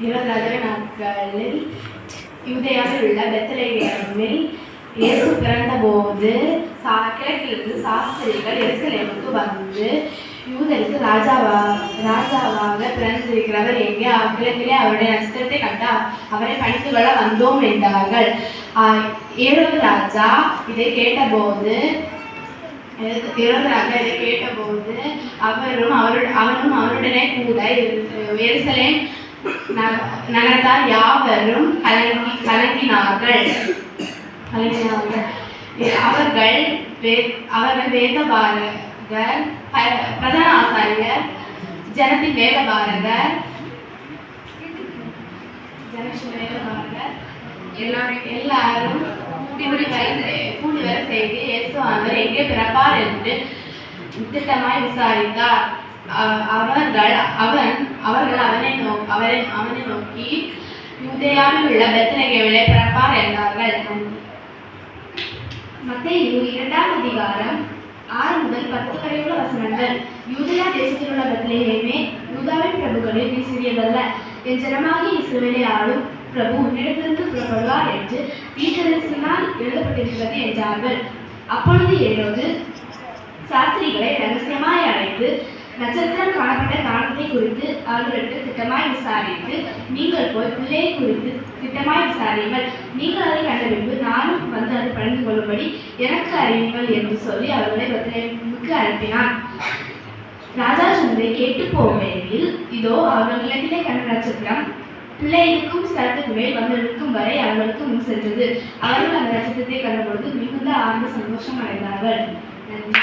இருபதாவது நாட்களில் யூதேயாவில் உள்ள பெத்லகேமில் இயேசு பிறந்தபோது கிழக்கிலிருந்து சாஸ்திரிகள் எருசலேமுக்கு வந்து, யூதருக்கு ராஜாவாக பிறந்திருக்கிறவர் எங்கே? கிழக்கிலே அவருடைய நட்சத்திரத்தை கண்டு அவரை பணிந்து கொள்ள வந்தோம் என்றார்கள். ஏரோது ராஜா இதை கேட்டபோது அவனும் அவருடனே கூட எருசலேம் நகரத்தார் யாவரும் கலங்கினார்கள். அவர்கள் வேதபாரகர், பிரதான ஆசாரியர், ஜனத்தின் வேதபாரகர் எல்லாரும் கூடி வர செய்து இயேசுவானவர் எங்கே பிறப்பார் என்று திட்டமாய் விசாரித்தார். அவர்கள் அவனை நோக்கி யூதேயாவில் உள்ள பெத்லகேமிலே பிறப்பார் என்றார்கள். மத்தேயு 2ஆம் அதிகாரம் 6 முதல் 10 வரையுள்ள வசனங்கள். யூதேயா தேசத்தில் உள்ள பெத்லகேமே, யூதாவின் பிரபுக்களில் நீ சிறியதல்ல, என் ஜனமாகிய இஸ்ரவேலை ஆளும் பிரபு உன்னிடத்திலிருந்து புறப்படுவார் என்று தீர்க்கதரிசியினால் எழுதப்பட்டிருக்கிறது என்றார்கள். அப்பொழுது ஏரோது சாஸ்திரிகளை ரகசியமாய் அழைத்து நட்சத்திரம் காணப்பட்ட காரணத்தை குறித்து அவர்களுக்கு திட்டமாய் விசாரித்து, நீங்கள் போய் பிள்ளையை குறித்து திட்டமாய் விசாரியுங்கள், நீங்கள் அதை கண்ட பின்பு நானும் வந்து அதை பணிந்து கொள்ளும்படி எனக்கு அறிவிங்கள் என்று சொல்லி அவர்களை பெத்லகேமுக்கு அனுப்பினான். ராஜா சொன்னதை கேட்டு போகையில், இதோ அவர்கள் கிழக்கிலே கண்ட நட்சத்திரம் பிள்ளை இருக்கும் ஸ்தலத்துக்கு மேல் வந்து நிற்கும் வரை அவர்களுக்கு முன் சென்றது. அவர்கள் அந்த நட்சத்திரத்தை கண்டபொழுது மிகுந்த ஆழ்ந்த சந்தோஷம் அடைந்தார்கள். நன்றி.